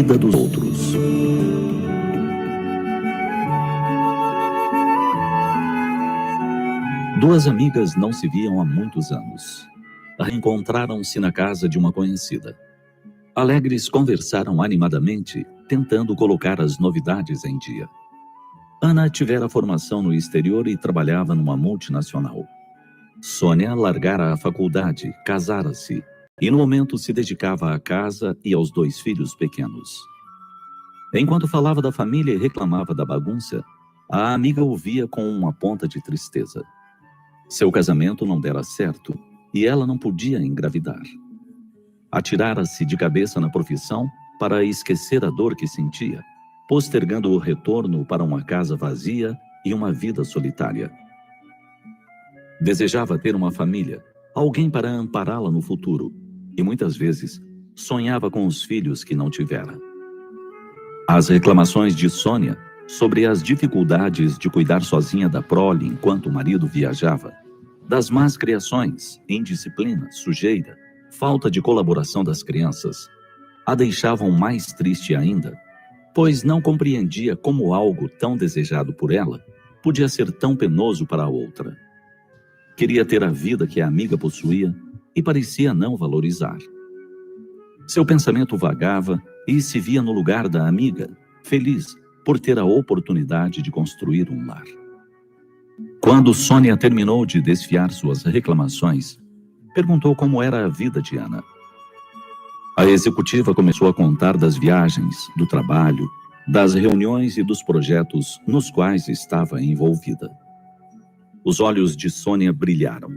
vida dos outros. Duas amigas não se viam há muitos anos. Reencontraram-se na casa de uma conhecida. Alegres, conversaram animadamente, tentando colocar as novidades em dia. Ana tivera formação no exterior e trabalhava numa multinacional. Sônia largara a faculdade, casara-se e no momento se dedicava à casa e aos 2 filhos pequenos. Enquanto falava da família e reclamava da bagunça, a amiga ouvia com uma ponta de tristeza. Seu casamento não dera certo e ela não podia engravidar. Atirara-se de cabeça na profissão para esquecer a dor que sentia, postergando o retorno para uma casa vazia e uma vida solitária. Desejava ter uma família, alguém para ampará-la no futuro, e muitas vezes sonhava com os filhos que não tivera. As reclamações de Sônia sobre as dificuldades de cuidar sozinha da prole enquanto o marido viajava, das más criações, indisciplina, sujeira, falta de colaboração das crianças, a deixavam mais triste ainda, pois não compreendia como algo tão desejado por ela podia ser tão penoso para a outra. Queria ter a vida que a amiga possuía e parecia não valorizar. Seu pensamento vagava e se via no lugar da amiga, feliz por ter a oportunidade de construir um lar. Quando Sônia terminou de desfiar suas reclamações, perguntou como era a vida de Ana. A executiva começou a contar das viagens, do trabalho, das reuniões e dos projetos nos quais estava envolvida. Os olhos de Sônia brilharam.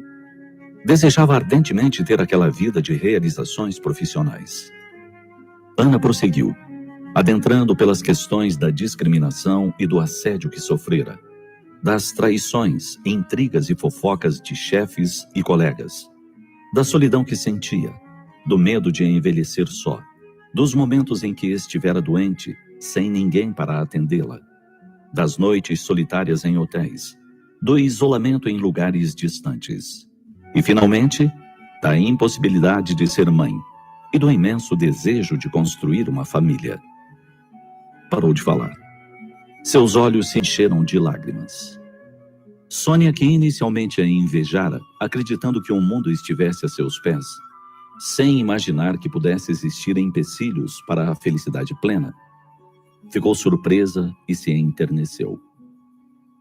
Desejava ardentemente ter aquela vida de realizações profissionais. Ana prosseguiu, adentrando pelas questões da discriminação e do assédio que sofrera, das traições, intrigas e fofocas de chefes e colegas, da solidão que sentia, do medo de envelhecer só, dos momentos em que estivera doente, sem ninguém para atendê-la, das noites solitárias em hotéis, do isolamento em lugares distantes. E, finalmente, da impossibilidade de ser mãe e do imenso desejo de construir uma família. Parou de falar. Seus olhos se encheram de lágrimas. Sônia, que inicialmente a invejara, acreditando que o mundo estivesse a seus pés, sem imaginar que pudesse existir empecilhos para a felicidade plena, ficou surpresa e se enterneceu.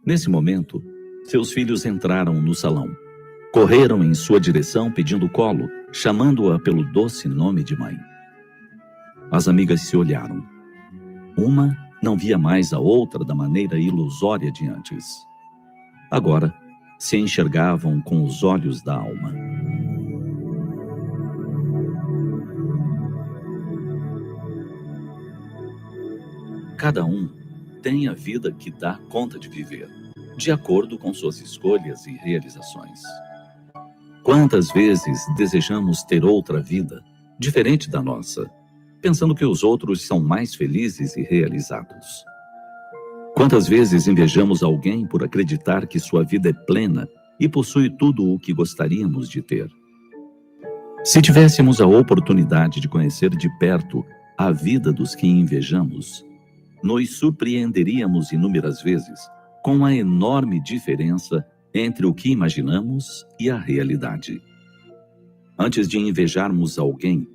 Nesse momento, seus filhos entraram no salão. Correram em sua direção pedindo colo, chamando-a pelo doce nome de mãe. As amigas se olharam. Uma não via mais a outra da maneira ilusória de antes. Agora, se enxergavam com os olhos da alma. Cada um tem a vida que dá conta de viver, de acordo com suas escolhas e realizações. Quantas vezes desejamos ter outra vida, diferente da nossa, pensando que os outros são mais felizes e realizados? Quantas vezes invejamos alguém por acreditar que sua vida é plena e possui tudo o que gostaríamos de ter? Se tivéssemos a oportunidade de conhecer de perto a vida dos que invejamos, nos surpreenderíamos inúmeras vezes com a enorme diferença entre o que imaginamos e a realidade. Antes de invejarmos alguém,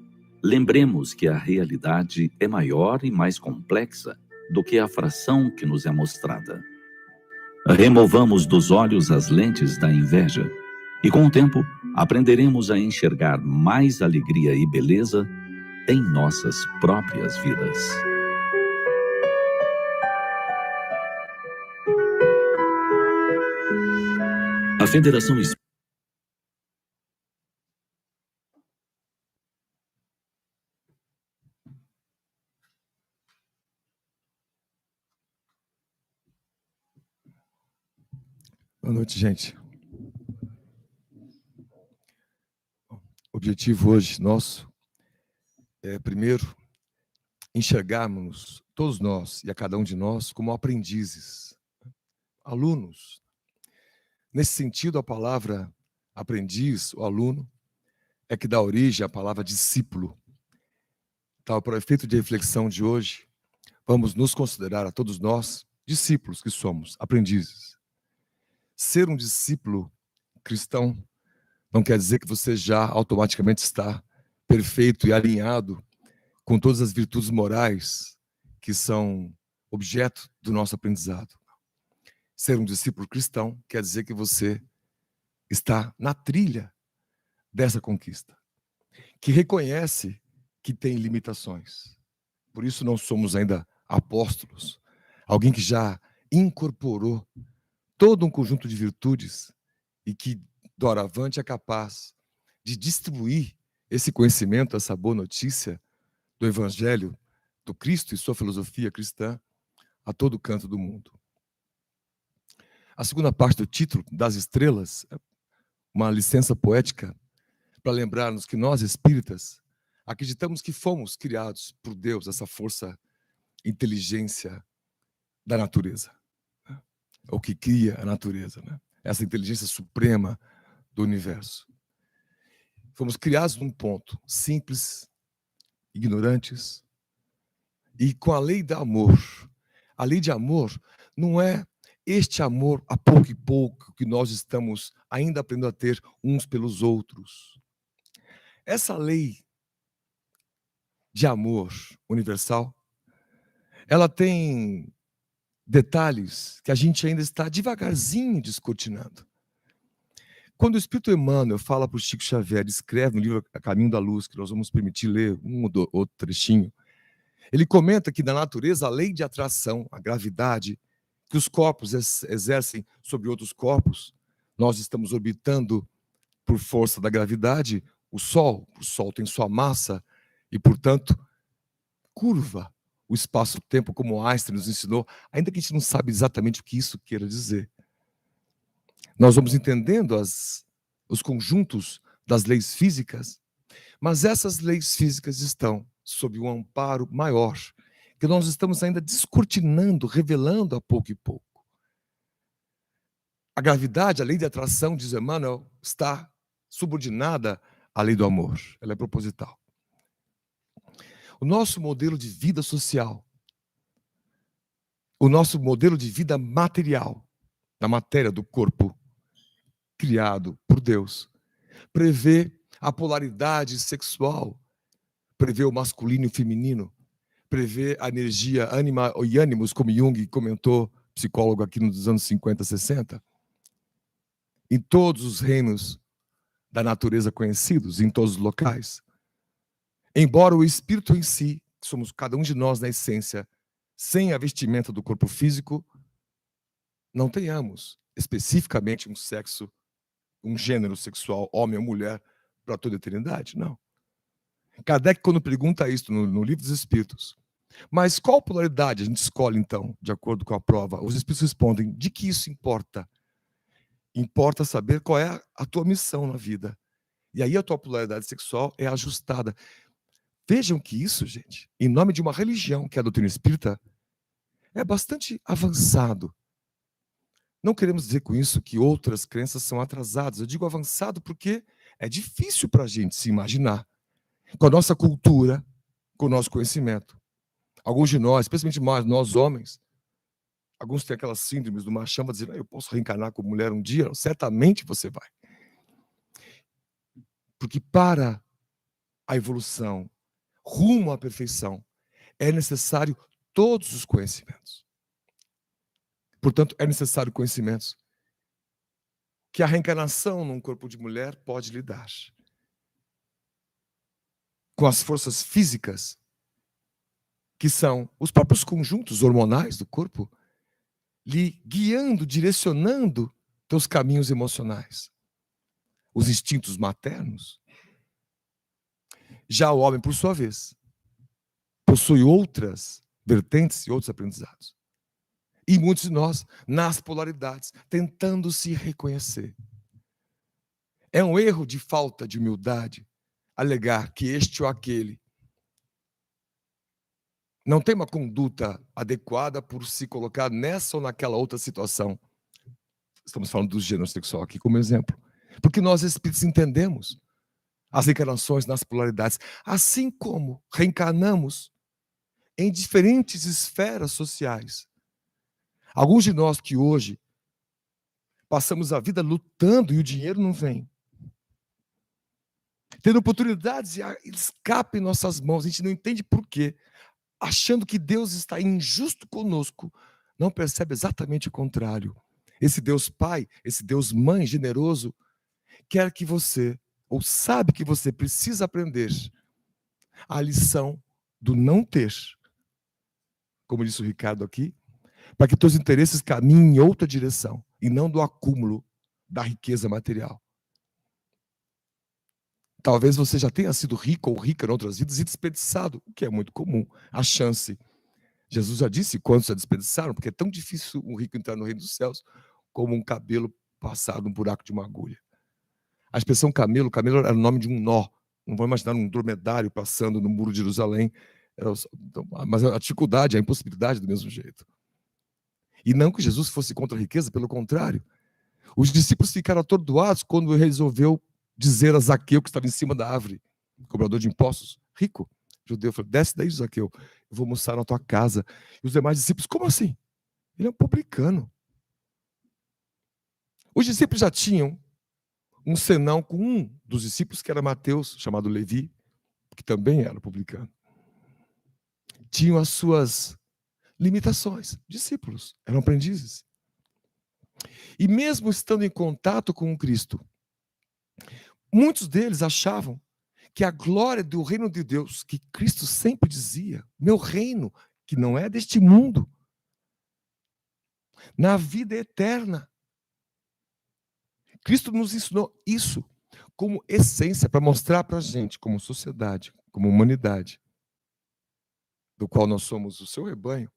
lembremos que a realidade é maior e mais complexa do que a fração que nos é mostrada. Removamos dos olhos as lentes da inveja e, com o tempo, aprenderemos a enxergar mais alegria e beleza em nossas próprias vidas. A Federação Boa noite, gente. O objetivo hoje nosso é, primeiro, enxergarmos todos nós e a cada um de nós como aprendizes, alunos. Nesse sentido, a palavra aprendiz, o aluno, é que dá origem à palavra discípulo, Tá, para o efeito de reflexão de hoje, vamos nos considerar a todos nós discípulos que somos, aprendizes. Ser um discípulo cristão não quer dizer que você já automaticamente está perfeito e alinhado com todas as virtudes morais que são objeto do nosso aprendizado. Ser um discípulo cristão quer dizer que você está na trilha dessa conquista, que reconhece que tem limitações. Por isso não somos ainda apóstolos, alguém que já incorporou todo um conjunto de virtudes e que, doravante, é capaz de distribuir esse conhecimento, essa boa notícia do Evangelho do Cristo e sua filosofia cristã a todo canto do mundo. A segunda parte do título, Das Estrelas, é uma licença poética para lembrar-nos que nós, espíritas, acreditamos que fomos criados por Deus, essa força, inteligência da natureza, né? O que cria a natureza, né? Essa inteligência suprema do universo. Fomos criados num ponto simples, ignorantes, e com a lei do amor. A lei de amor não é este amor a pouco e pouco que nós estamos ainda aprendendo a ter uns pelos outros. Essa lei de amor universal, ela tem detalhes que a gente ainda está devagarzinho descortinando. Quando o Espírito Emmanuel fala para o Chico Xavier, escreve no livro A Caminho da Luz, que nós vamos permitir ler um ou outro trechinho, ele comenta que na natureza a lei de atração, a gravidade, que os corpos exercem sobre outros corpos, nós estamos orbitando por força da gravidade o Sol tem sua massa e, portanto, curva o espaço-tempo, como Einstein nos ensinou, ainda que a gente não sabe exatamente o que isso queira dizer. Nós vamos entendendo os conjuntos das leis físicas, mas essas leis físicas estão sob um amparo maior, que nós estamos ainda descortinando, revelando a pouco e pouco. A gravidade, a lei de atração, diz Emmanuel, está subordinada à lei do amor. Ela é proposital. O nosso modelo de vida social, o nosso modelo de vida material, da matéria do corpo, criado por Deus, prevê a polaridade sexual, prevê o masculino e o feminino, prevê a energia ânima e ânimos, como Jung comentou, psicólogo aqui nos anos 50, 60, em todos os reinos da natureza conhecidos, em todos os locais. Embora o espírito em si, que somos cada um de nós na essência, sem a vestimenta do corpo físico, não tenhamos especificamente um sexo, um gênero sexual, homem ou mulher, para toda a eternidade, não. Kardec, quando pergunta isso no Livro dos Espíritos, mas qual polaridade a gente escolhe, então, de acordo com a prova? Os Espíritos respondem, de que isso importa? Importa saber qual é a tua missão na vida. E aí a tua polaridade sexual é ajustada. Vejam que isso, gente, em nome de uma religião, que é a doutrina espírita, é bastante avançado. Não queremos dizer com isso que outras crenças são atrasadas. Eu digo avançado porque é difícil para a gente se imaginar, com a nossa cultura, com o nosso conhecimento. Alguns de nós, especialmente nós homens, alguns têm aquelas síndromes do machão, dizendo, eu posso reencarnar como mulher um dia? Certamente você vai. Porque para a evolução, rumo à perfeição, é necessário todos os conhecimentos. Portanto, é necessário conhecimentos que a reencarnação num corpo de mulher pode lhe dar. Com as forças físicas, que são os próprios conjuntos hormonais do corpo, lhe guiando, direcionando teus caminhos emocionais. Os instintos maternos. Já o homem, por sua vez, possui outras vertentes e outros aprendizados. E muitos de nós, nas polaridades, tentando se reconhecer. É um erro de falta de humildade alegar que este ou aquele não tem uma conduta adequada por se colocar nessa ou naquela outra situação. Estamos falando do gênero sexual aqui como exemplo. Porque nós, espíritos, entendemos as reencarnações nas polaridades, assim como reencarnamos em diferentes esferas sociais. Alguns de nós que hoje passamos a vida lutando e o dinheiro não vem, tendo oportunidades e escape em nossas mãos, a gente não entende por quê, achando que Deus está injusto conosco, não percebe exatamente o contrário. Esse Deus Pai, esse Deus Mãe generoso, quer que você, ou sabe que você precisa aprender a lição do não ter, como disse o Ricardo aqui, para que teus interesses caminhem em outra direção, e não do acúmulo da riqueza material. Talvez você já tenha sido rico ou rica em outras vidas e desperdiçado, o que é muito comum, a chance. Jesus já disse quantos já desperdiçaram, porque é tão difícil um rico entrar no reino dos céus como um cabelo passado num buraco de uma agulha. A expressão camelo era o nome de um nó. Não vou imaginar um dromedário passando no muro de Jerusalém. Mas a dificuldade, a impossibilidade do mesmo jeito. E não que Jesus fosse contra a riqueza, pelo contrário. Os discípulos ficaram atordoados quando ele resolveu dizer a Zaqueu, que estava em cima da árvore, cobrador de impostos, rico, judeu, falou: desce daí, Zaqueu, eu vou almoçar na tua casa. E os demais discípulos: como assim? Ele é um publicano. Os discípulos já tinham um senão com um dos discípulos, que era Mateus, chamado Levi, que também era publicano. Tinham as suas limitações. Discípulos, eram aprendizes. E mesmo estando em contato com o Cristo, muitos deles achavam que a glória do reino de Deus, que Cristo sempre dizia, meu reino, que não é deste mundo, na vida eterna. Cristo nos ensinou isso como essência, para mostrar para a gente, como sociedade, como humanidade, do qual nós somos o seu rebanho,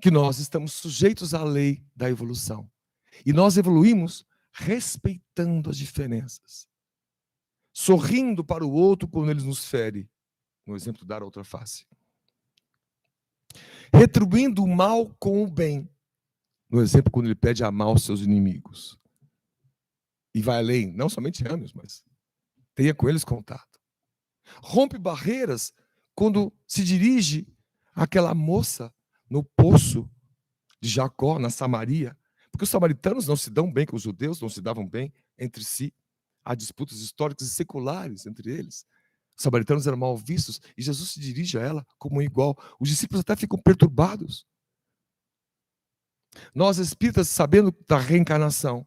que nós estamos sujeitos à lei da evolução. E nós evoluímos respeitando as diferenças, sorrindo para o outro quando ele nos fere, no exemplo dar a outra face, retribuindo o mal com o bem, no exemplo quando ele pede amar os seus inimigos. E vai além, não somente ame-os, mas tenha com eles contato. Rompe barreiras quando se dirige àquela moça no poço de Jacó, na Samaria, porque os samaritanos não se dão bem com os judeus, não se davam bem entre si. Há disputas históricas e seculares entre eles. Os samaritanos eram mal vistos e Jesus se dirige a ela como um igual. Os discípulos até ficam perturbados. Nós espíritas, sabendo da reencarnação,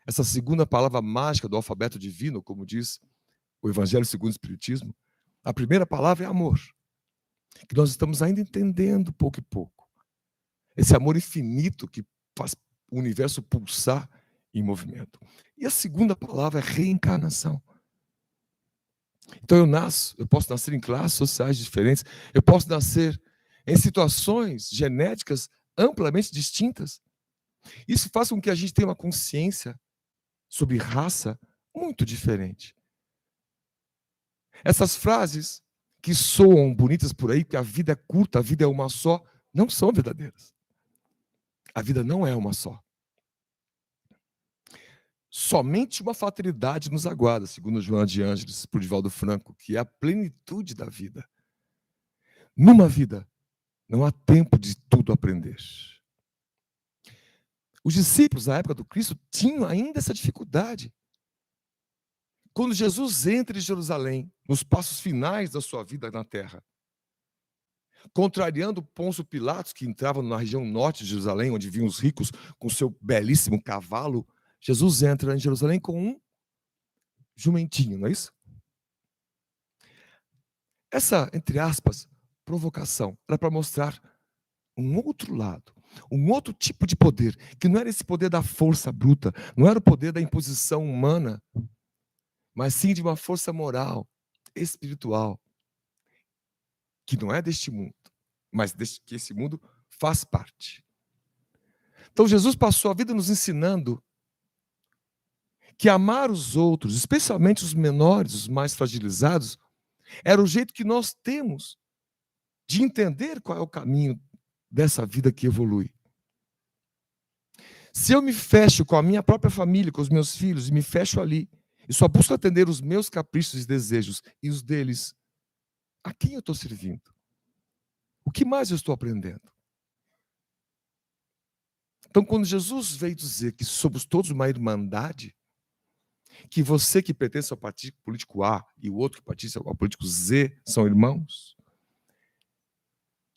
essa segunda palavra mágica do alfabeto divino, como diz o Evangelho segundo o Espiritismo, a primeira palavra é amor, que nós estamos ainda entendendo pouco e pouco. Esse amor infinito que faz o universo pulsar em movimento. E a segunda palavra é reencarnação. Então eu posso nascer em classes sociais diferentes, eu posso nascer em situações genéticas amplamente distintas. Isso faz com que a gente tenha uma consciência sobre raça muito diferente. Essas frases que soam bonitas por aí, que a vida é curta, a vida é uma só, não são verdadeiras. A vida não é uma só. Somente uma fatalidade nos aguarda, segundo Joana de Ângeles, por Divaldo Franco, que é a plenitude da vida. Numa vida, não há tempo de tudo aprender. Os discípulos, na época do Cristo, tinham ainda essa dificuldade. Quando Jesus entra em Jerusalém, nos passos finais da sua vida na terra, contrariando Pôncio Pilatos, que entrava na região norte de Jerusalém, onde vinham os ricos com seu belíssimo cavalo, Jesus entra em Jerusalém com um jumentinho, não é isso? Essa, entre aspas, provocação era para mostrar um outro lado, um outro tipo de poder, que não era esse poder da força bruta, não era o poder da imposição humana, mas sim de uma força moral, espiritual, que não é deste mundo, mas que esse mundo faz parte. Então Jesus passou a vida nos ensinando que amar os outros, especialmente os menores, os mais fragilizados, era o jeito que nós temos de entender qual é o caminho dessa vida que evolui. Se eu me fecho com a minha própria família, com os meus filhos, e me fecho ali, e só busco atender os meus caprichos e desejos e os deles, a quem eu estou servindo? O que mais eu estou aprendendo? Então, quando Jesus veio dizer que somos todos uma irmandade, que você que pertence ao partido político A e o outro que pertence ao político Z são irmãos,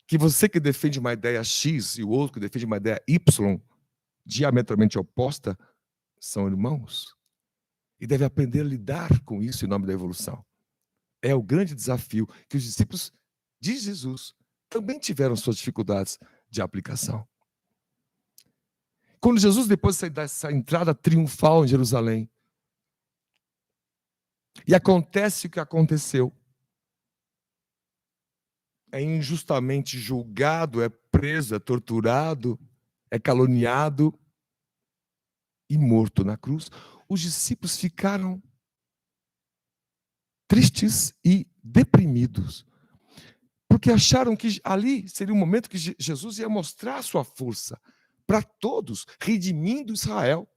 que você que defende uma ideia X e o outro que defende uma ideia Y, diametralmente oposta, são irmãos, e deve aprender a lidar com isso em nome da evolução. É o grande desafio que os discípulos de Jesus também tiveram suas dificuldades de aplicação. Quando Jesus, depois dessa entrada triunfal em Jerusalém, e acontece o que aconteceu, é injustamente julgado, é preso, é torturado, é caluniado e morto na cruz, os discípulos ficaram tristes e deprimidos, porque acharam que ali seria o momento que Jesus ia mostrar a sua força para todos, redimindo Israel,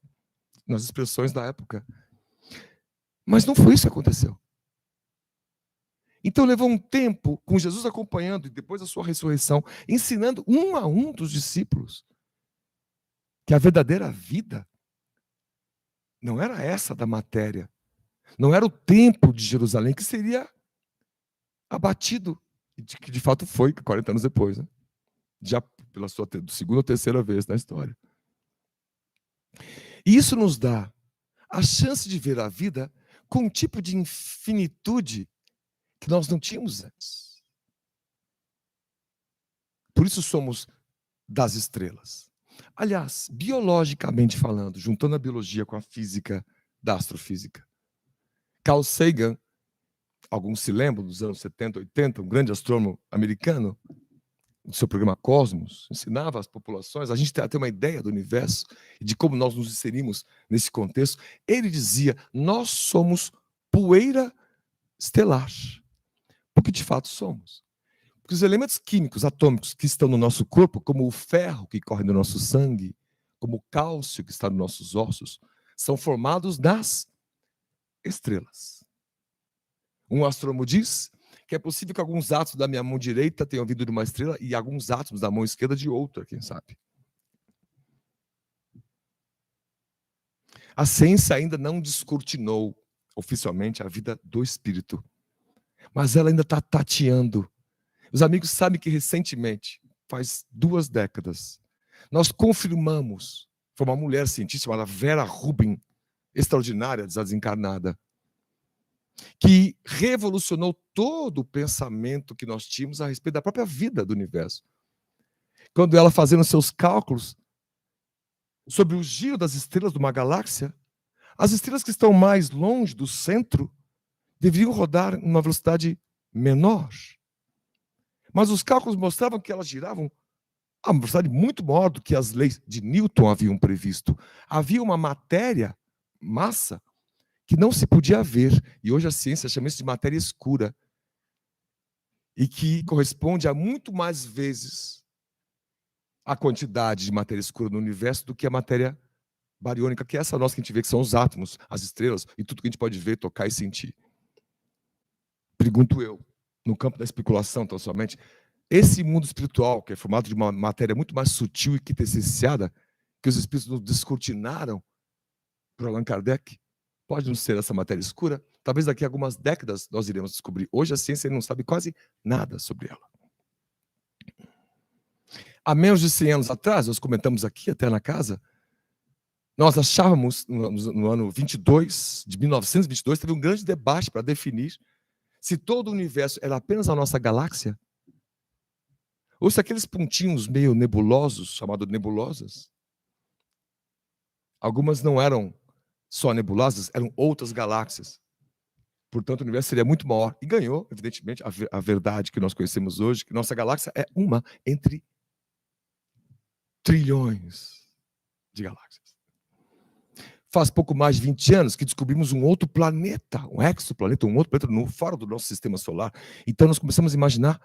nas expressões da época. Mas não foi isso que aconteceu. Então levou um tempo com Jesus acompanhando, e depois da sua ressurreição, ensinando um a um dos discípulos que a verdadeira vida não era essa da matéria, não era o templo de Jerusalém que seria abatido, que de fato foi 40 anos depois, né? Já pela sua segunda ou terceira vez na história. E isso nos dá a chance de ver a vida com um tipo de infinitude que nós não tínhamos antes. Por isso somos das estrelas. Aliás, biologicamente falando, juntando a biologia com a física da astrofísica, Carl Sagan, alguns se lembram dos anos 70, 80, um grande astrônomo americano, do seu programa Cosmos, ensinava às populações a gente ter uma ideia do universo e de como nós nos inserimos nesse contexto. Ele dizia: nós somos poeira estelar, porque de fato somos. Porque os elementos químicos atômicos que estão no nosso corpo, como o ferro que corre no nosso sangue, como o cálcio que está nos nossos ossos, são formados das estrelas. Um astrônomo diz que é possível que alguns átomos da minha mão direita tenham vindo de uma estrela e alguns átomos da mão esquerda de outra, quem sabe. A ciência ainda não descortinou oficialmente a vida do espírito, mas ela ainda está tateando. Os amigos sabem que recentemente, faz 2 décadas, nós confirmamos, foi uma mulher cientista chamada Vera Rubin, extraordinária, desencarnada, que revolucionou todo o pensamento que nós tínhamos a respeito da própria vida do universo. Quando ela fazendo seus cálculos sobre o giro das estrelas de uma galáxia, as estrelas que estão mais longe do centro deveriam rodar em uma velocidade menor. Mas os cálculos mostravam que elas giravam a uma velocidade muito maior do que as leis de Newton haviam previsto. Havia uma matéria, massa, que não se podia ver, e hoje a ciência chama isso de matéria escura, e que corresponde a muito mais vezes a quantidade de matéria escura no universo do que a matéria bariônica, que é essa nossa que a gente vê, que são os átomos, as estrelas, e tudo que a gente pode ver, tocar e sentir. Pergunto eu, no campo da especulação, tão somente, esse mundo espiritual, que é formado de uma matéria muito mais sutil e quintessenciada, que os espíritos nos descortinaram por Allan Kardec, pode não ser essa matéria escura? Talvez daqui a algumas décadas nós iremos descobrir. Hoje a ciência não sabe quase nada sobre ela. Há menos de 100 anos atrás, nós comentamos aqui, até na casa, nós achávamos, no ano 22, de 1922, teve um grande debate para definir se todo o universo era apenas a nossa galáxia, ou se aqueles pontinhos meio nebulosos, chamados nebulosas, algumas não eram só nebulosas, eram outras galáxias. Portanto, o universo seria muito maior. E ganhou, evidentemente, a verdade que nós conhecemos hoje, que nossa galáxia é uma entre trilhões de galáxias. Faz pouco mais de 20 anos que descobrimos um outro planeta, um exoplaneta, um outro planeta fora do nosso sistema solar. Então nós começamos a imaginar,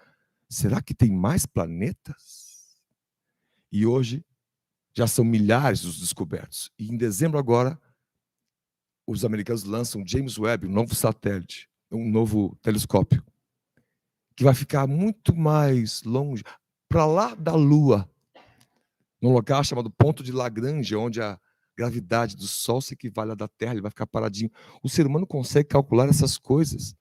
será que tem mais planetas? E hoje já são milhares os descobertos. E em dezembro agora, os americanos lançam James Webb, um novo satélite, um novo telescópio, que vai ficar muito mais longe, para lá da Lua, num lugar chamado Ponto de Lagrange, onde a gravidade do Sol se equivale à da Terra, ele vai ficar paradinho. O ser humano consegue calcular essas coisas.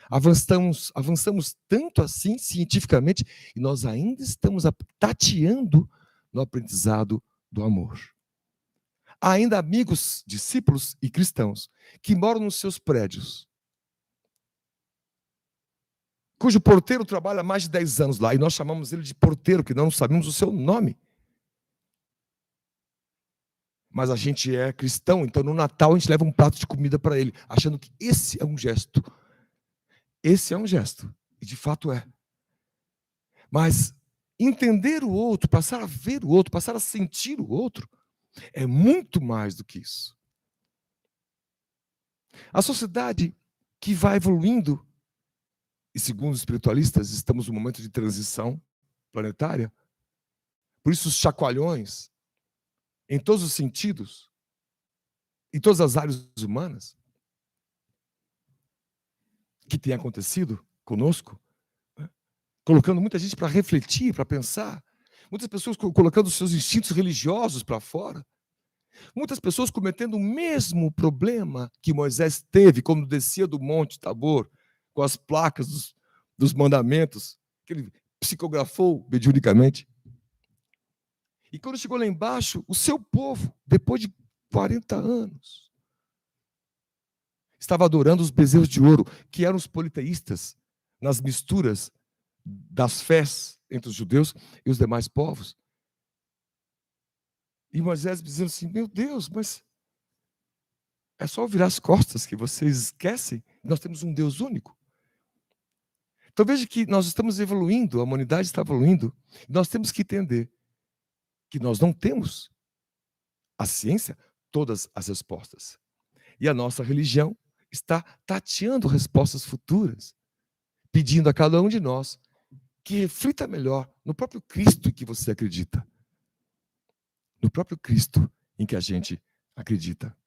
Avançamos tanto assim cientificamente, e nós ainda estamos tateando no aprendizado do amor. Há ainda amigos, discípulos e cristãos que moram nos seus prédios, cujo porteiro trabalha há mais de 10 anos lá, e nós chamamos ele de porteiro, que não sabemos o seu nome. Mas a gente é cristão, então no Natal a gente leva um prato de comida para ele, achando que esse é um gesto. Esse é um gesto, e de fato é. Mas entender o outro, passar a ver o outro, passar a sentir o outro, é muito mais do que isso. A sociedade que vai evoluindo, e segundo os espiritualistas, estamos num momento de transição planetária, por isso os chacoalhões, em todos os sentidos, em todas as áreas humanas, que tem acontecido conosco, né? Colocando muita gente para refletir, para pensar, muitas pessoas colocando os seus instintos religiosos para fora, muitas pessoas cometendo o mesmo problema que Moisés teve quando descia do Monte Tabor, com as placas dos mandamentos, que ele psicografou mediunicamente. E quando chegou lá embaixo, o seu povo, depois de 40 anos, estava adorando os bezerros de ouro, que eram os politeístas, nas misturas das fés entre os judeus e os demais povos. E Moisés dizendo assim, meu Deus, mas é só virar as costas que vocês esquecem, nós temos um Deus único. Então veja que nós estamos evoluindo, a humanidade está evoluindo, nós temos que entender que nós não temos a ciência, todas as respostas. E a nossa religião está tateando respostas futuras, pedindo a cada um de nós que reflita melhor no próprio Cristo em que você acredita. No próprio Cristo em que a gente acredita.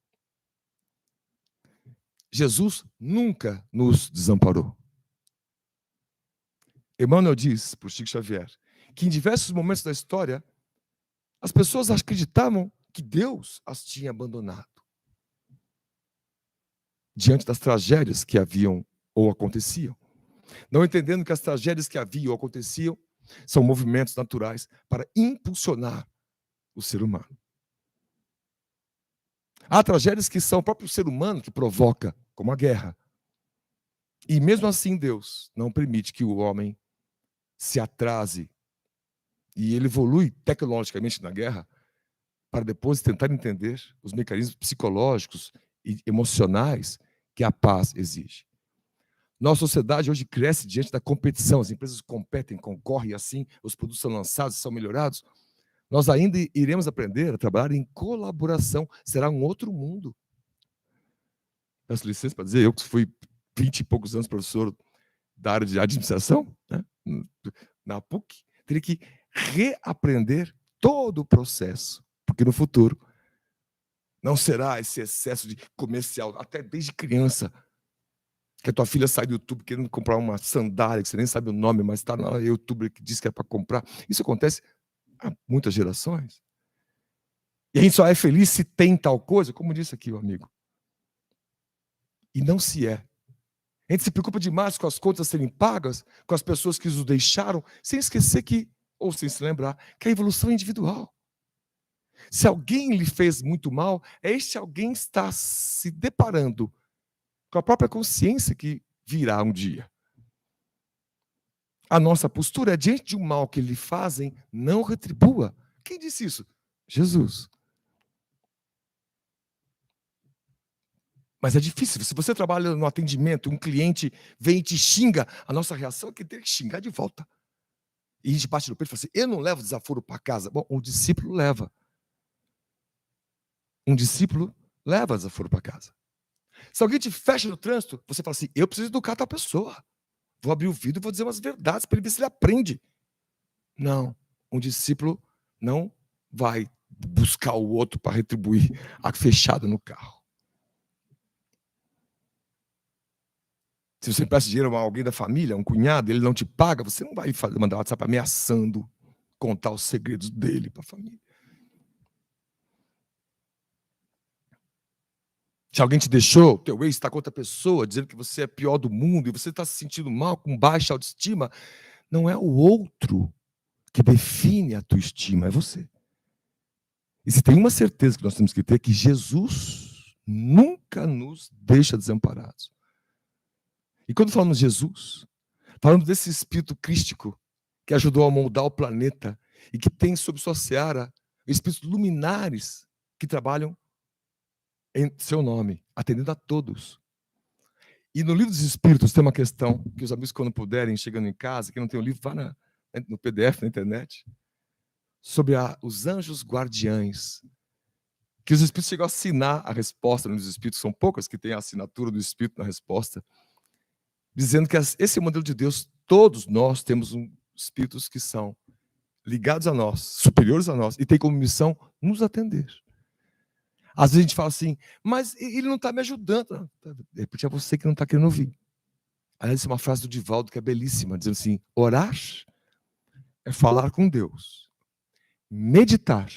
Jesus nunca nos desamparou. Emmanuel diz, por Chico Xavier, que em diversos momentos da história, as pessoas acreditavam que Deus as tinha abandonado. Diante das tragédias que haviam ou aconteciam. Não entendendo que as tragédias que haviam ou aconteciam são movimentos naturais para impulsionar o ser humano. Há tragédias que são o próprio ser humano que provoca, como a guerra. E mesmo assim Deus não permite que o homem se atrase e ele evolui tecnologicamente na guerra para depois tentar entender os mecanismos psicológicos e emocionais que a paz exige. Nossa sociedade hoje cresce diante da competição, as empresas competem, concorrem e assim os produtos são lançados, são melhorados. Nós ainda iremos aprender a trabalhar em colaboração, será um outro mundo. Peço licença para dizer, eu que fui 20 e poucos anos professor da área de administração, né, na PUC, teria que reaprender todo o processo, porque no futuro não será esse excesso de comercial, até desde criança, que a tua filha sai do YouTube querendo comprar uma sandália, que você nem sabe o nome, mas está na YouTube que diz que é para comprar. Isso acontece há muitas gerações. E a gente só é feliz se tem tal coisa, como disse aqui o amigo. E não se é. A gente se preocupa demais com as contas serem pagas, com as pessoas que os deixaram, sem esquecer que, ou sem se lembrar, que a evolução é individual. Se alguém lhe fez muito mal, este alguém está se deparando com a própria consciência que virá um dia. A nossa postura é diante de um mal que lhe fazem, não retribua. Quem disse isso? Jesus. Mas é difícil. Se você trabalha no atendimento, um cliente vem e te xinga, a nossa reação é que tem que xingar de volta. E a gente bate no peito e fala assim, eu não levo desaforo para casa. Bom, o discípulo leva. Um discípulo leva desaforo para casa. Se alguém te fecha no trânsito, você fala assim, eu preciso educar tal pessoa. Vou abrir o vidro e vou dizer umas verdades para ele ver se ele aprende. Não, um discípulo não vai buscar o outro para retribuir a fechada no carro. Se você empresta dinheiro a alguém da família, um cunhado, ele não te paga, você não vai mandar WhatsApp ameaçando contar os segredos dele para a família. Se alguém te deixou, teu ex está com outra pessoa, dizendo que você é pior do mundo, e você está se sentindo mal, com baixa autoestima, não é o outro que define a tua estima, é você. E se tem uma certeza que nós temos que ter, é que Jesus nunca nos deixa desamparados. E quando falamos de Jesus, falamos desse espírito crístico que ajudou a moldar o planeta e que tem sob sua seara espíritos luminares que trabalham em seu nome, atendendo a todos. E no livro dos Espíritos tem uma questão que os amigos, quando puderem, chegando em casa, quem não tem o livro, vá no PDF, na internet, sobre os anjos guardiães, que os Espíritos chegam a assinar a resposta nos Espíritos, são poucas que têm a assinatura do Espírito na resposta, dizendo que esse é o modelo de Deus. Todos nós temos Espíritos que são ligados a nós, superiores a nós, e tem como missão nos atender. Às vezes a gente fala assim, mas ele não está me ajudando. É porque é você que não está querendo ouvir. Aliás, essa é uma frase do Divaldo que é belíssima, dizendo assim, orar é falar com Deus. Meditar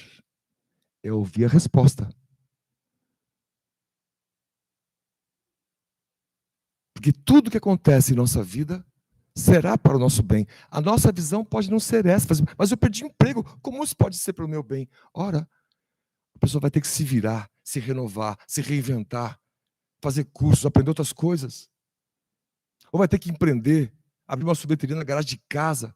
é ouvir a resposta. Porque tudo que acontece em nossa vida será para o nosso bem. A nossa visão pode não ser essa, mas eu perdi emprego, como isso pode ser para o meu bem? Ora, a pessoa vai ter que se virar, se renovar, se reinventar, fazer cursos, aprender outras coisas. Ou vai ter que empreender, abrir uma sorveteria na garagem de casa,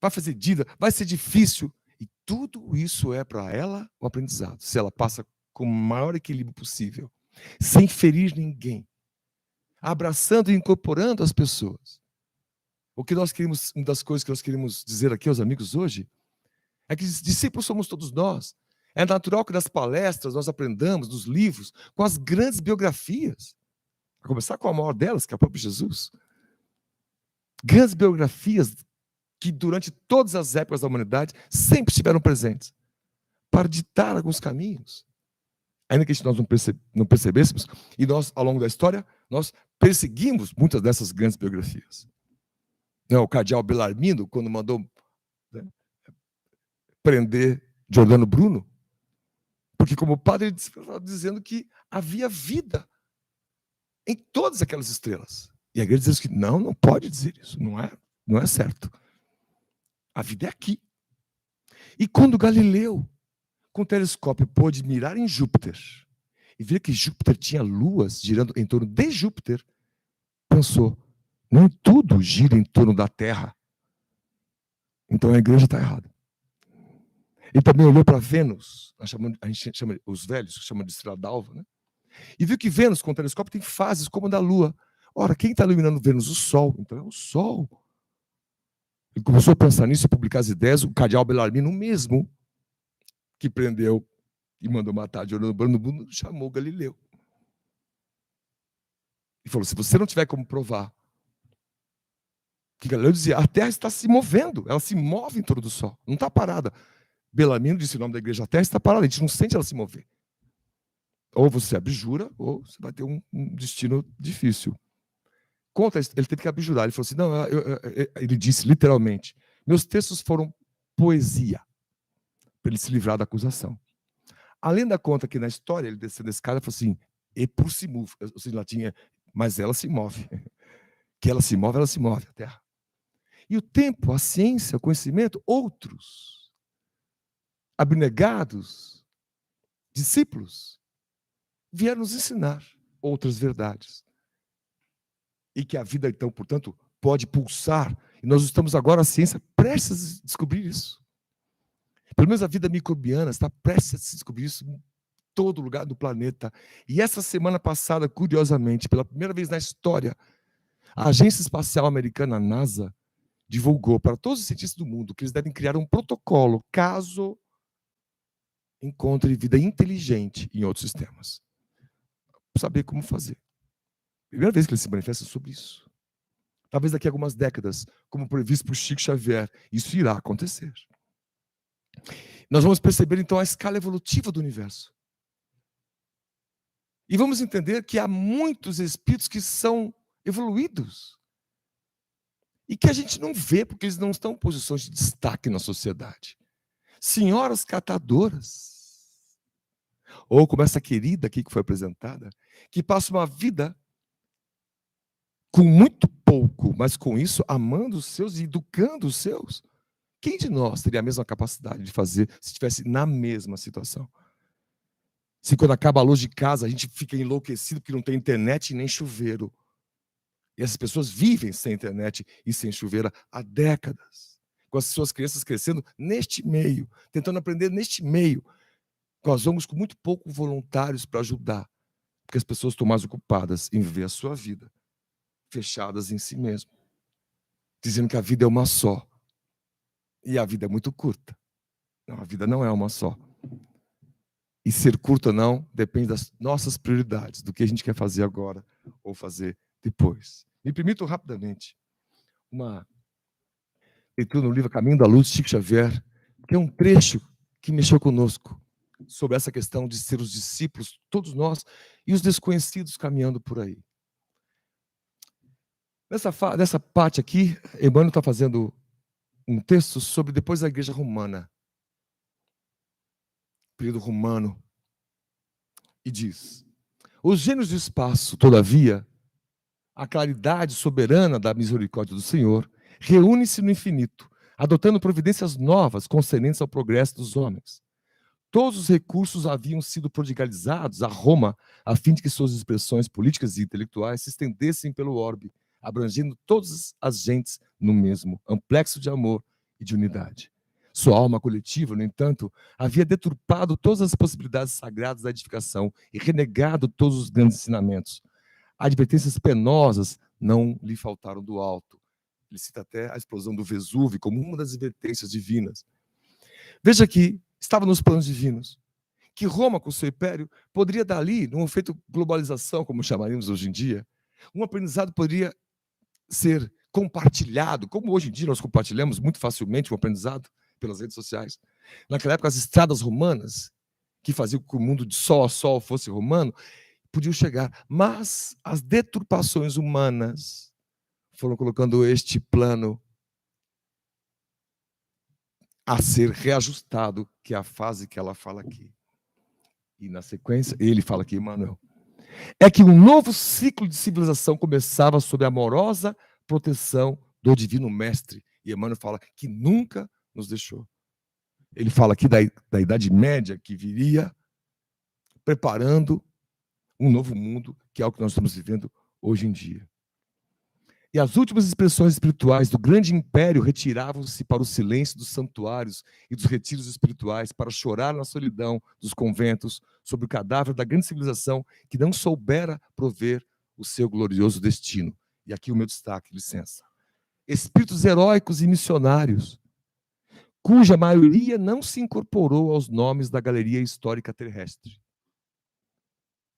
vai fazer dívida, vai ser difícil. E tudo isso é para ela o aprendizado, se ela passa com o maior equilíbrio possível, sem ferir ninguém, abraçando e incorporando as pessoas. O que nós queremos, uma das coisas que nós queremos dizer aqui aos amigos hoje, é que discípulos somos todos nós. É natural que nas palestras nós aprendamos, nos livros, com as grandes biografias, a começar com a maior delas, que é o próprio Jesus. Grandes biografias que durante todas as épocas da humanidade sempre estiveram presentes para ditar alguns caminhos. Ainda que nós não percebêssemos, e nós, ao longo da história, nós perseguimos muitas dessas grandes biografias. O cardeal Bellarmino, quando mandou prender Giordano Bruno, porque como padre ele estava dizendo que havia vida em todas aquelas estrelas. E a igreja diz que não pode dizer isso, não é certo. A vida é aqui. E quando Galileu, com o telescópio, pôde mirar em Júpiter e ver que Júpiter tinha luas girando em torno de Júpiter, pensou, nem tudo gira em torno da Terra. Então a igreja está errada. Ele também olhou para Vênus, a gente chama, os velhos chamam de estrela d'alva, né? E viu que Vênus, com o telescópio, tem fases como a da Lua. Ora, quem está iluminando Vênus? O Sol. Então é o Sol. Ele começou a pensar nisso e publicar as ideias. O cardeal Bellarmino, mesmo que prendeu e mandou matar Giordano Bruno, chamou Galileu. E falou, se você não tiver como provar, que Galileu dizia, a Terra está se movendo, ela se move em torno do Sol, não está parada. Bellarmino disse o nome da igreja, a Terra está parada, a gente não sente ela se mover. Ou você abjura, ou você vai ter um destino difícil. Ele teve que abjurar, ele falou assim, não, ele disse literalmente, meus textos foram poesia, para ele se livrar da acusação. Além da conta que na história, ele desceu desse cara e falou assim, e por si move, ou seja, em latim é, mas ela se move. Que ela se move, a Terra. E o tempo, a ciência, o conhecimento, outros abnegados, discípulos, vieram nos ensinar outras verdades. E que a vida, então, portanto, pode pulsar. E nós estamos agora, a ciência, prestes a descobrir isso. Pelo menos a vida microbiana está prestes a se descobrir isso em todo lugar do planeta. E essa semana passada, curiosamente, pela primeira vez na história, a Agência Espacial Americana, a NASA, divulgou para todos os cientistas do mundo que eles devem criar um protocolo caso encontre vida inteligente em outros sistemas. Saber como fazer. Primeira vez que eles se manifestam sobre isso. Talvez daqui a algumas décadas, como previsto por Chico Xavier, isso irá acontecer. Nós vamos perceber, então, a escala evolutiva do universo. E vamos entender que há muitos espíritos que são evoluídos. E que a gente não vê, porque eles não estão em posições de destaque na sociedade. Senhoras catadoras, ou como essa querida aqui que foi apresentada, que passa uma vida com muito pouco, mas com isso amando os seus e educando os seus. Quem de nós teria a mesma capacidade de fazer se estivesse na mesma situação? Se quando acaba a luz de casa a gente fica enlouquecido porque não tem internet e nem chuveiro. E essas pessoas vivem sem internet e sem chuveiro há décadas. Com as suas crianças crescendo neste meio, tentando aprender neste meio. Nós vamos com muito pouco voluntários para ajudar, porque as pessoas estão mais ocupadas em viver a sua vida, fechadas em si mesmas, dizendo que a vida é uma só. E a vida é muito curta. Não, a vida não é uma só. E ser curta ou não depende das nossas prioridades, do que a gente quer fazer agora ou fazer depois. Me permitam rapidamente uma leitura no livro Caminho da Luz, de Chico Xavier, que é um trecho que mexeu conosco sobre essa questão de ser os discípulos, todos nós, e os desconhecidos caminhando por aí. Nessa parte aqui, Emmanuel está fazendo um texto sobre depois da Igreja Romana, período romano, e diz: os gênios do espaço, todavia, a claridade soberana da misericórdia do Senhor, reúne-se no infinito, adotando providências novas concernentes ao progresso dos homens. Todos os recursos haviam sido prodigalizados a Roma, a fim de que suas expressões políticas e intelectuais se estendessem pelo orbe, abrangendo todas as gentes no mesmo amplexo de amor e de unidade. Sua alma coletiva, no entanto, havia deturpado todas as possibilidades sagradas da edificação e renegado todos os grandes ensinamentos. Advertências penosas não lhe faltaram do alto. Ele cita até a explosão do Vesúvio como uma das advertências divinas. Veja que estava nos planos divinos que Roma, com seu império, poderia dali, num efeito globalização, como chamaríamos hoje em dia, um aprendizado poderia ser compartilhado, como hoje em dia nós compartilhamos muito facilmente o aprendizado pelas redes sociais. Naquela época, as estradas romanas, que faziam com que o mundo de sol a sol fosse romano, podiam chegar, mas as deturpações humanas foram colocando este plano a ser reajustado, que é a fase que ela fala aqui. E na sequência, ele fala aqui, Emmanuel, é que um novo ciclo de civilização começava sob a amorosa proteção do Divino Mestre. E Emmanuel fala que nunca nos deixou. Ele fala aqui da Idade Média, que viria preparando um novo mundo, que é o que nós estamos vivendo hoje em dia. E as últimas expressões espirituais do grande império retiravam-se para o silêncio dos santuários e dos retiros espirituais, para chorar na solidão dos conventos sobre o cadáver da grande civilização que não soubera prover o seu glorioso destino. E aqui o meu destaque, licença. Espíritos heróicos e missionários, cuja maioria não se incorporou aos nomes da galeria histórica terrestre.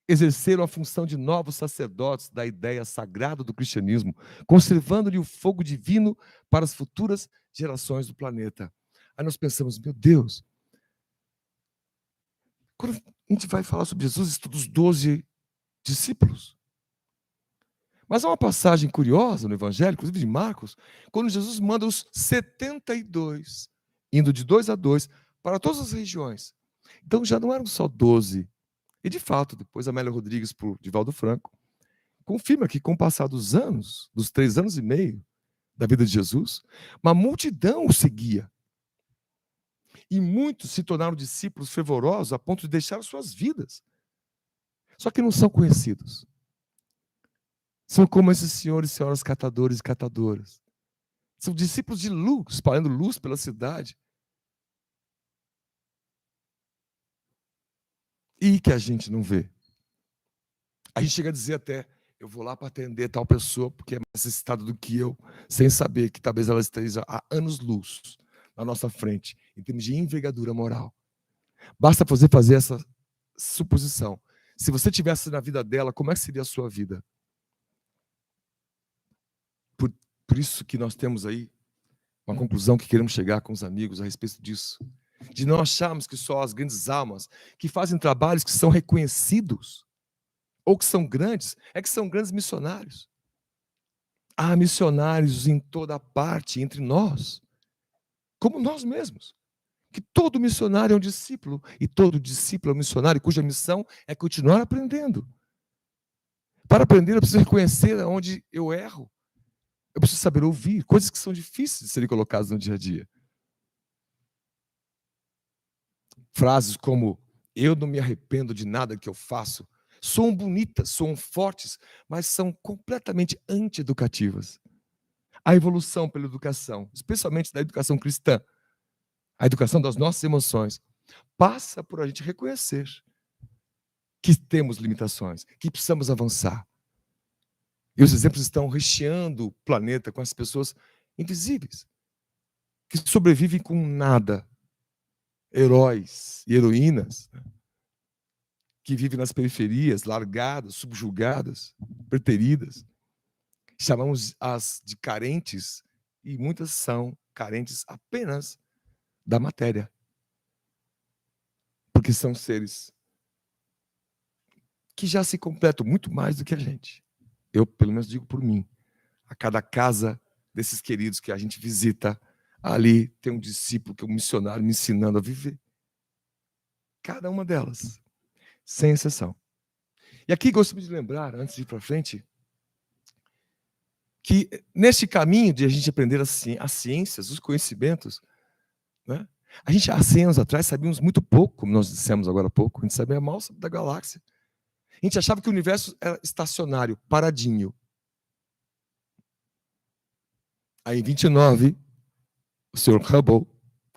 Exerceram a função de novos sacerdotes da ideia sagrada do cristianismo, conservando-lhe o fogo divino para as futuras gerações do planeta. Aí nós pensamos, meu Deus, quando a gente vai falar sobre Jesus, estuda os 12 discípulos. Mas há uma passagem curiosa no Evangelho, inclusive de Marcos, quando Jesus manda os 72, indo de 2 a 2, para todas as regiões. Então já não eram só 12. E, de fato, depois Amélia Rodrigues, por Divaldo Franco, confirma que, com o passar dos anos, dos 3 anos e meio da vida de Jesus, uma multidão o seguia. E muitos se tornaram discípulos fervorosos a ponto de deixar suas vidas. Só que não são conhecidos. São como esses senhores e senhoras catadores e catadoras. São discípulos de luz, espalhando luz pela cidade. E que a gente não vê. A gente chega a dizer até, eu vou lá para atender tal pessoa porque é mais necessitada do que eu, sem saber que talvez ela esteja há anos-luz na nossa frente, em termos de envergadura moral. Basta fazer essa suposição. Se você tivesse na vida dela, como é que seria a sua vida? Por isso que nós temos aí uma conclusão que queremos chegar com os amigos a respeito disso. De não acharmos que só as grandes almas que fazem trabalhos que são reconhecidos ou que são grandes, é que são grandes missionários. há missionários em toda parte entre nós, como nós mesmos. Que todo missionário é um discípulo, e todo discípulo é um missionário, cuja missão é continuar aprendendo. Para aprender, eu preciso reconhecer onde eu erro. Eu preciso saber ouvir, coisas que são difíceis de serem colocadas no dia a dia. Frases como, eu não me arrependo de nada que eu faço, soam bonitas, soam fortes, mas são completamente anti-educativas. A evolução pela educação, especialmente da educação cristã, a educação das nossas emoções, passa por a gente reconhecer que temos limitações, que precisamos avançar. E os exemplos estão recheando o planeta com as pessoas invisíveis, que sobrevivem com nada. Heróis e heroínas, que vivem nas periferias, largadas, subjugadas, preteridas. Chamamos as de carentes, e muitas são carentes apenas da matéria. Porque são seres que já se completam muito mais do que a gente. Eu, pelo menos, digo por mim. A cada casa desses queridos que a gente visita, ali tem um discípulo, que é um missionário, me ensinando a viver. Cada uma delas, sem exceção. E aqui gostaria de lembrar, antes de ir para frente, que neste caminho de a gente aprender as ciências, os conhecimentos, né? A gente, há 100 anos atrás, sabíamos muito pouco, como nós dissemos agora há pouco, a gente sabia mal da galáxia. A gente achava que o universo era estacionário, paradinho. Aí, em 29, o Sr. Hubble,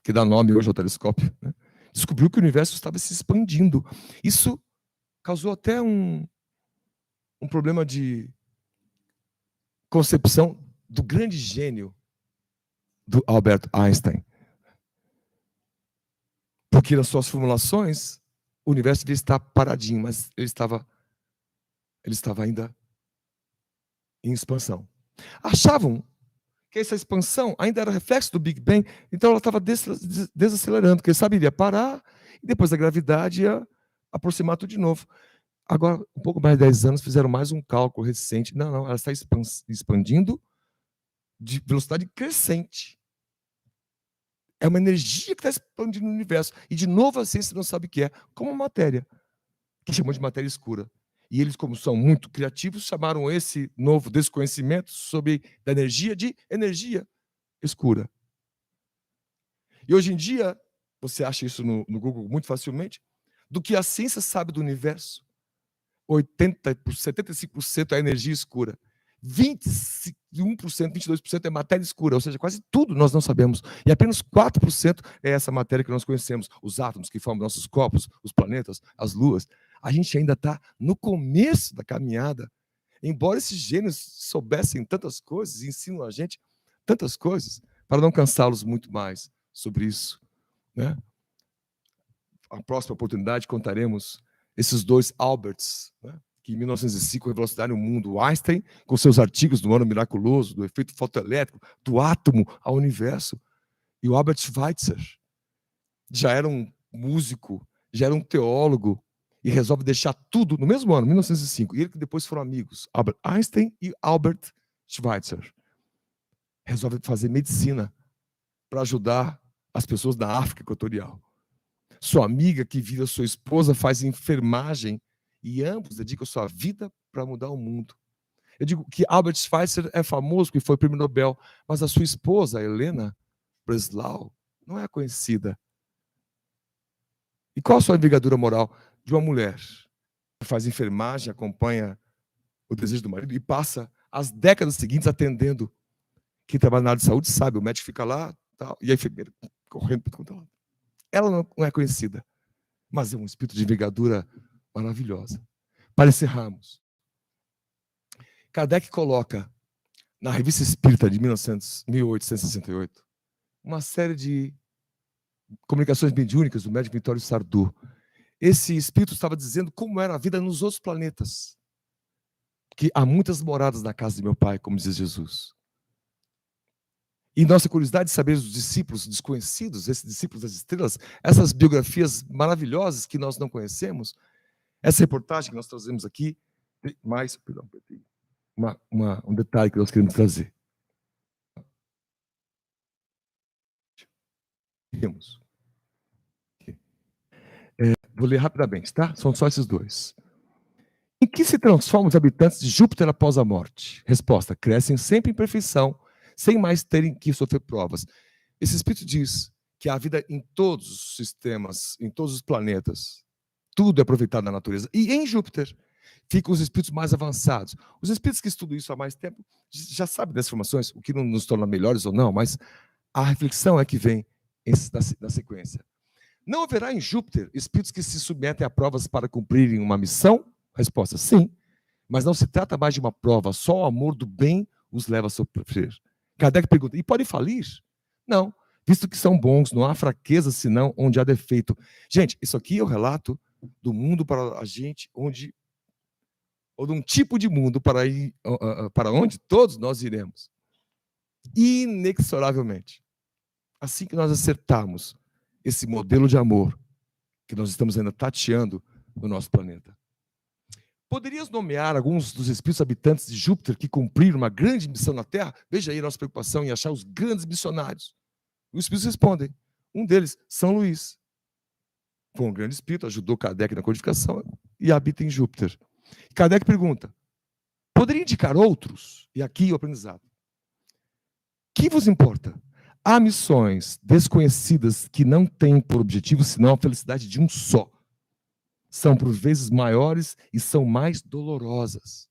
que dá nome hoje ao telescópio, né, descobriu que o universo estava se expandindo. Isso causou até um problema de concepção do grande gênio do Albert Einstein. Porque nas suas formulações, o universo devia estar paradinho, mas ele estava ainda em expansão. Achavam que essa expansão ainda era reflexo do Big Bang, então ela estava desacelerando, porque ele sabia, iria parar, e depois a gravidade ia aproximar tudo de novo. Agora, um pouco mais de 10 anos, fizeram mais um cálculo recente. Não, ela está expandindo de velocidade crescente. É uma energia que está expandindo no universo. E, de novo, a ciência não sabe o que é, como matéria, que chamam de matéria escura. E eles, como são muito criativos, chamaram esse novo desconhecimento sobre a energia de energia escura. E hoje em dia, você acha isso no Google muito facilmente, do que a ciência sabe do universo, 75% é energia escura. 21%, 22% é matéria escura, ou seja, quase tudo nós não sabemos. E apenas 4% é essa matéria que nós conhecemos, os átomos que formam nossos corpos, os planetas, as luas. A gente ainda está no começo da caminhada. Embora esses gênios soubessem tantas coisas, ensinam a gente tantas coisas, para não cansá-los muito mais sobre isso, né? A próxima oportunidade contaremos esses dois Alberts, né, que em 1905 revolucionaram o mundo. O Einstein, com seus artigos do ano miraculoso, do efeito fotoelétrico, do átomo ao universo. E o Albert Schweitzer já era um músico, já era um teólogo, e resolve deixar tudo no mesmo ano, 1905. E ele que depois foram amigos, Albert Einstein e Albert Schweitzer. Resolve fazer medicina para ajudar as pessoas da África Equatorial. Sua amiga, que vira sua esposa, faz enfermagem, e ambos dedicam sua vida para mudar o mundo. Eu digo que Albert Schweitzer é famoso porque foi prêmio Nobel, mas a sua esposa, Helena Breslau, não é conhecida. E qual a sua envergadura moral de uma mulher que faz enfermagem, acompanha o desejo do marido e passa as décadas seguintes atendendo? Quem trabalha na área de saúde sabe, o médico fica lá, tal, e a enfermeira correndo para todo lado. Ela não é conhecida, mas é um espírito de envergadura maravilhosa. Para encerrarmos, Kardec coloca na Revista Espírita de 1868 uma série de comunicações mediúnicas do médico Vitório Sardou. Esse espírito estava dizendo como era a vida nos outros planetas, que há muitas moradas na casa de meu pai, como diz Jesus. E nossa curiosidade de saber os discípulos desconhecidos, esses discípulos das estrelas, essas biografias maravilhosas que nós não conhecemos, essa reportagem que nós trazemos aqui, um detalhe que nós queremos trazer. Temos. Vou ler rapidamente, tá? São só esses dois. Em que se transformam os habitantes de Júpiter após a morte? Resposta: crescem sempre em perfeição, sem mais terem que sofrer provas. Esse espírito diz que há vida em todos os sistemas, em todos os planetas. Tudo é aproveitado na natureza. E em Júpiter ficam os espíritos mais avançados. Os espíritos que estudam isso há mais tempo já sabem dessas informações, o que não nos torna melhores ou não, mas a reflexão é que vem na sequência. Não haverá em Júpiter espíritos que se submetem a provas para cumprirem uma missão? Resposta: sim. Mas não se trata mais de uma prova, só o amor do bem os leva a sofrer. Kardec pergunta: e podem falir? Não, visto que são bons, não há fraqueza senão onde há defeito. Gente, isso aqui é o relato do mundo para a gente, ou de um tipo de mundo para onde todos nós iremos. Inexoravelmente. Assim que nós acertarmos esse modelo de amor que nós estamos ainda tateando no nosso planeta. Poderias nomear alguns dos espíritos habitantes de Júpiter que cumpriram uma grande missão na Terra? Veja aí a nossa preocupação em achar os grandes missionários. Os espíritos respondem. Um deles, São Luís. Foi um grande espírito, ajudou Kardec na codificação e habita em Júpiter. Kardec pergunta: poderia indicar outros? E aqui o aprendizado. Que vos importa? Há missões desconhecidas que não têm por objetivo senão a felicidade de um só. São por vezes maiores e são mais dolorosas.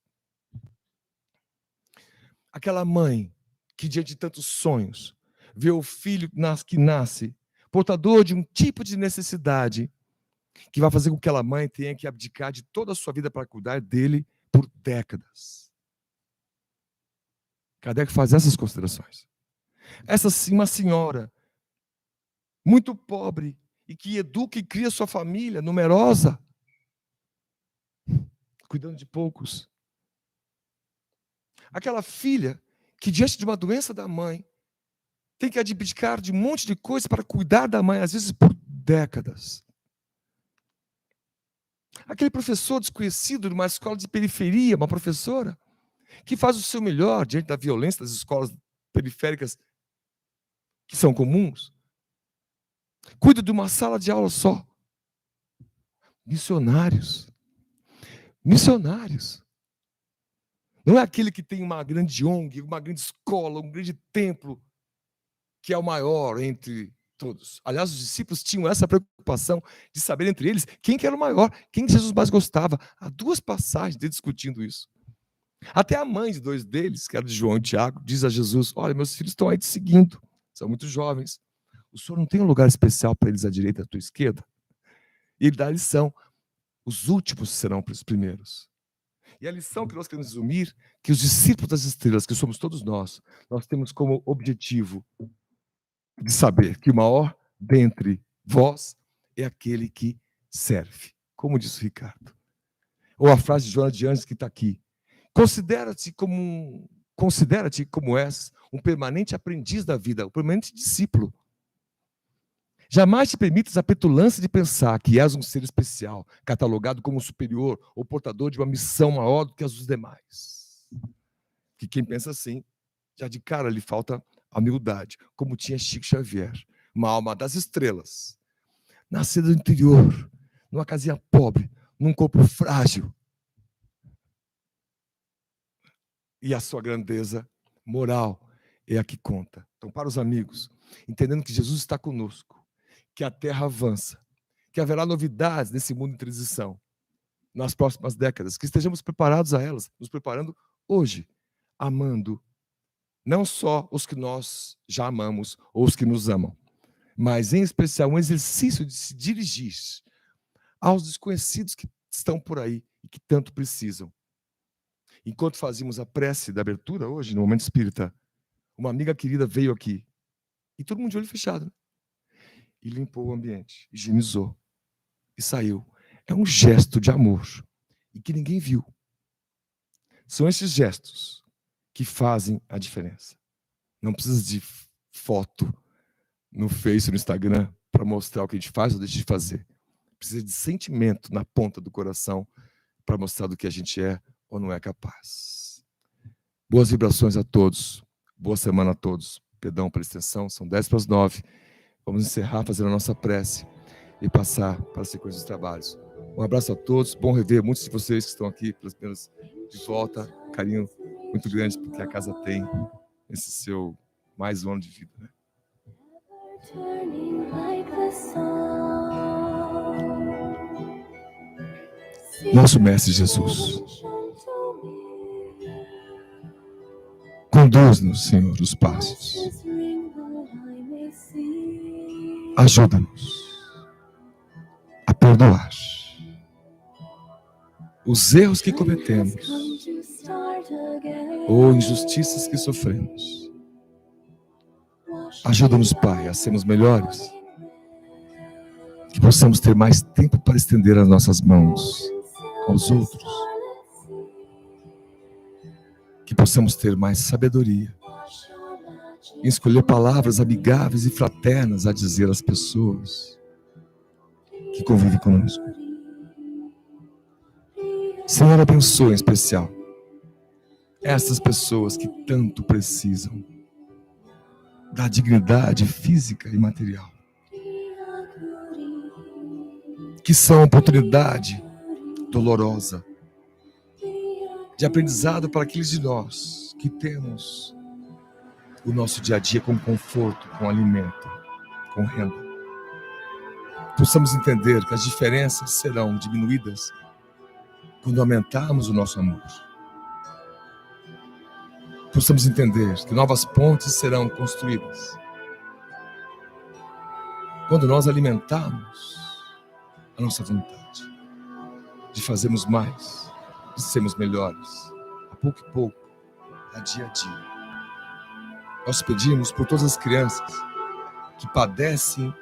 Aquela mãe que, diante de tantos sonhos, vê o filho que nasce portador de um tipo de necessidade que vai fazer com que aquela mãe tenha que abdicar de toda a sua vida para cuidar dele por décadas. Kardec faz essas considerações. Uma senhora muito pobre e que educa e cria sua família numerosa, cuidando de poucos. Aquela filha que, diante de uma doença da mãe, tem que abdicar de um monte de coisa para cuidar da mãe, às vezes por décadas. Aquele professor desconhecido de uma escola de periferia, uma professora, que faz o seu melhor diante da violência das escolas periféricas que são comuns, cuida de uma sala de aula só. Missionários. Missionários. Não é aquele que tem uma grande ONG, uma grande escola, um grande templo, que é o maior entre todos. Aliás, os discípulos tinham essa preocupação de saber entre eles quem que era o maior, quem Jesus mais gostava. Há duas passagens de discutindo isso. Até a mãe de dois deles, que era de João e Tiago, diz a Jesus: olha, meus filhos estão aí te seguindo, são muito jovens. O senhor não tem um lugar especial para eles à direita e à tua esquerda? E ele dá a lição: os últimos serão os primeiros. E a lição que nós queremos resumir, que os discípulos das estrelas, que somos todos nós temos como objetivo de saber que o maior dentre vós é aquele que serve. Como disse o Ricardo. Ou a frase de Joana de Anjos que está aqui: considera-te como és um permanente aprendiz da vida, um permanente discípulo. Jamais te permitas a petulância de pensar que és um ser especial, catalogado como superior ou portador de uma missão maior do que as dos demais. Que quem pensa assim, já de cara lhe falta a humildade, como tinha Chico Xavier, uma alma das estrelas, nascida do interior, numa casinha pobre, num corpo frágil. E a sua grandeza moral é a que conta. Então, para os amigos, entendendo que Jesus está conosco, que a Terra avança, que haverá novidades nesse mundo em transição nas próximas décadas, que estejamos preparados a elas, nos preparando hoje, amando não só os que nós já amamos ou os que nos amam, mas em especial um exercício de se dirigir aos desconhecidos que estão por aí e que tanto precisam. Enquanto fazíamos a prece da abertura hoje, no Momento Espírita, uma amiga querida veio aqui e todo mundo de olho fechado, né? E limpou o ambiente, higienizou e saiu. É um gesto de amor e que ninguém viu. São esses gestos que fazem a diferença. Não precisa de foto no Face, no Instagram, para mostrar o que a gente faz ou deixa de fazer. Precisa de sentimento na ponta do coração para mostrar do que a gente é ou não é capaz. Boas vibrações a todos. Boa semana a todos. Perdão pela extensão, são 10:09. Vamos encerrar fazendo a nossa prece e passar para a sequência dos trabalhos. Um abraço a todos. Bom rever muitos de vocês que estão aqui pelas primeiras de volta. Carinho muito grande porque a casa tem esse seu mais um ano de vida, né? Nosso Mestre Jesus, conduz-nos, Senhor, os passos. Ajuda-nos a perdoar os erros que cometemos ou injustiças que sofremos. Ajuda-nos, Pai, a sermos melhores, que possamos ter mais tempo para estender as nossas mãos aos outros, que possamos ter mais sabedoria em escolher palavras amigáveis e fraternas a dizer às pessoas que convivem conosco. Senhor, abençoe em especial essas pessoas que tanto precisam da dignidade física e material, que são oportunidade dolorosa de aprendizado para aqueles de nós que temos o nosso dia a dia com conforto, com alimento, com renda. Possamos entender que as diferenças serão diminuídas quando aumentarmos o nosso amor. Possamos entender que novas pontes serão construídas quando nós alimentarmos a nossa vontade de fazermos mais, de sermos melhores, a pouco e pouco, a dia a dia. Nós pedimos por todas as crianças que padecem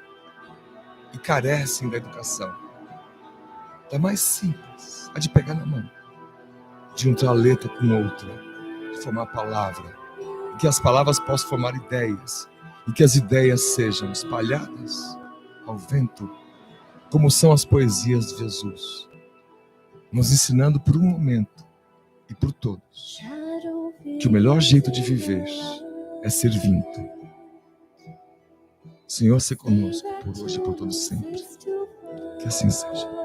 e carecem da educação, da mais simples, a de pegar na mão, de juntar a letra com outra, de formar palavra, e que as palavras possam formar ideias, e que as ideias sejam espalhadas ao vento, como são as poesias de Jesus, nos ensinando por um momento e por todos que o melhor jeito de viver é servindo. Senhor, se conosco por hoje e por todo sempre. Que assim seja.